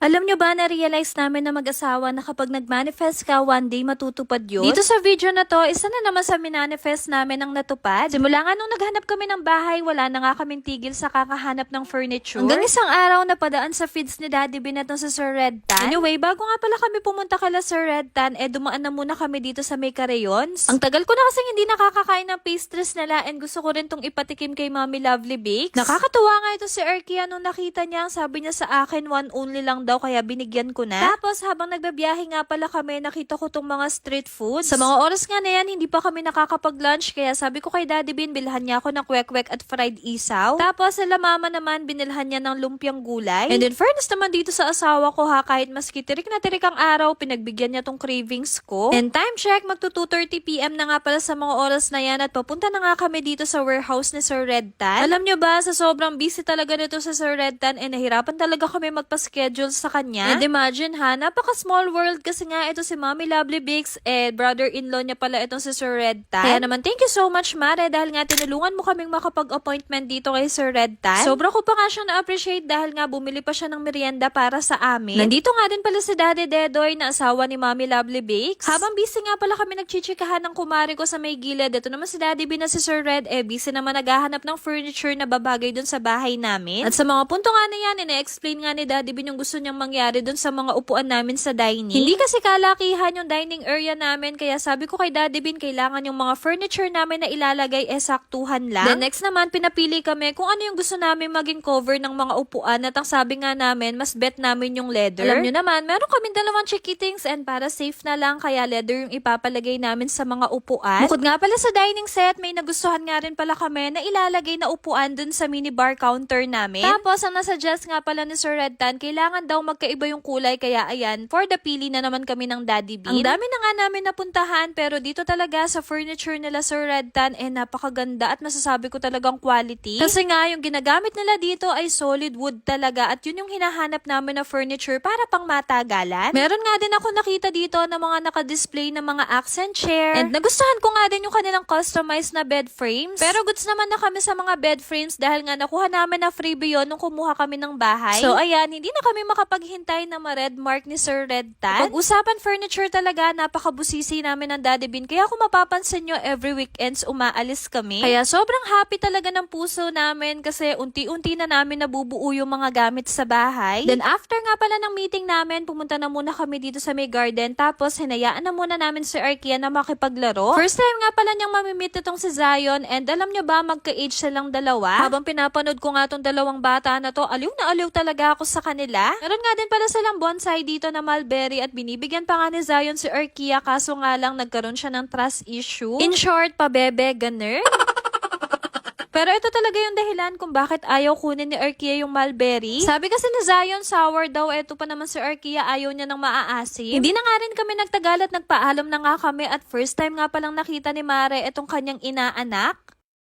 Alam nyo ba, na-realize namin na mag-asawa na kapag nag-manifest ka, one day matutupad yun? Dito sa video na to, isa na naman sa minanifest namin ang natupad. Simula nga nung naghanap kami ng bahay, wala na nga kaming tigil sa kakahanap ng furniture. Hanggang isang araw na padaan sa feeds ni Daddy Binatong sa Sir Red Tan. Anyway, bago nga pala kami pumunta kala Sir Red Tan, dumaan na muna kami dito sa May Carayons. Ang tagal ko na kasing hindi nakakakain ng pastries nila and gusto ko rin tong ipatikim kay Mommy Lovely Bakes. Nakakatuwa nga ito si Erkia nung nakita niya, sabi niya sa akin, one only lang daw, kaya binigyan ko na. Tapos habang nagbabiyahe nga pala kami, nakita ko tong mga street foods. Sa mga oras nga na yan, hindi pa kami nakakapag-lunch, kaya sabi ko kay Daddy Bin, bilhan niya ako ng kwek-kwek at fried isaw. Tapos sa mama naman, binilhan niya ng lumpiang gulay. And in fairness naman dito sa asawa ko ha, kahit maski tirik na tirik ang araw, pinagbigyan niya tong cravings ko. And time check, magto 2:30 PM na nga pala sa mga oras na yan at papunta na nga kami dito sa warehouse ni Sir Red Tan. Alam nyo ba, sa sobrang busy talaga nito sa Sir Red Tan, nahirapan talaga kami magpa-schedule sa kanya. And imagine ha, napaka-small world kasi nga ito si Mommy Lovely Bakes, brother-in-law niya pala itong si Sir Red Tan. Kaya naman, thank you so much, Mare, dahil nga tinulungan mo kaming makapag-appointment dito kay Sir Red Tan. Sobra ko pa nga siya na-appreciate dahil nga bumili pa siya ng merienda para sa amin. Nandito nga din pala si Daddy Dedoy na asawa ni Mommy Lovely Bakes. Habang busy nga pala kami nagchichikahan ng kumari ko sa may gilid, ito naman si Daddy B na si Sir Red, busy naman naghahanap ng furniture na babagay dun sa bahay namin. At sa mga punto nga na yan, ina-explain nga ni Daddy B yung gusto niyang mangyari dun sa mga upuan namin sa dining. Hindi kasi kalakihan yung dining area namin, kaya sabi ko kay Daddy Bin, kailangan yung mga furniture namin na ilalagay saktuhan lang. Then next naman, pinapili kami kung ano yung gusto namin maging cover ng mga upuan, at ang sabi nga namin, mas bet namin yung leather. Alam nyo naman, meron kaming dalawang chikitings and para safe na lang, kaya leather yung ipapalagay namin sa mga upuan. Bukod nga pala sa dining set, may nagustuhan nga rin pala kami na ilalagay na upuan dun sa mini bar counter namin. Tapos, ang nasuggest nga pala ni Sir Red Tan, kailangan daw magkaiba yung kulay, kaya ayan, for the pili na naman kami ng Daddy Bean. Ang dami na nga namin napuntahan, pero dito talaga sa furniture nila Sir Red Tan, napakaganda at masasabi ko talagang quality. Kasi nga, yung ginagamit nila dito ay solid wood talaga at yun yung hinahanap namin na furniture para pang matagalan. Meron nga din ako nakita dito na mga naka-display na mga accent chair, and nagustuhan ko nga din yung kanilang customized na bed frames. Pero goods naman na kami sa mga bed frames dahil nga nakuha namin na freebie yun nung kumuha kami ng bahay. So ayan, hindi na kami makapaghintay na ma-red mark ni Sir Red Tan. Pag-usapan furniture talaga, napakabusisi namin ng Daddy Bin. Kaya kung mapapansin nyo, every weekends umaalis kami. Kaya sobrang happy talaga ng puso namin kasi unti-unti na namin nabubuo yung mga gamit sa bahay. Then after nga pala ng meeting namin, pumunta na muna kami dito sa may garden. Tapos hinayaan na muna namin si Arkia na makipaglaro. First time nga pala niyang mamimit itong si Zion, and alam nyo ba, magka-age silang dalawa. Habang pinapanood ko nga tong dalawang bata na to, aliw na aliw talaga ako sa kanila. Meron nga din pala silang bonsai dito na mulberry at binibigyan pa nga ni Zion si Arkia, kaso nga lang nagkaroon siya ng trust issue. In short, pabebe, ganer. Pero ito talaga yung dahilan kung bakit ayaw kunin ni Arkia yung mulberry. Sabi kasi ni Zion, sour daw. Ito pa naman si Arkia, ayaw niya ng maaasim. Hindi na nga rin kami nagtagal at nagpaalam na nga kami, at first time nga palang nakita ni Mare itong kanyang inaanak.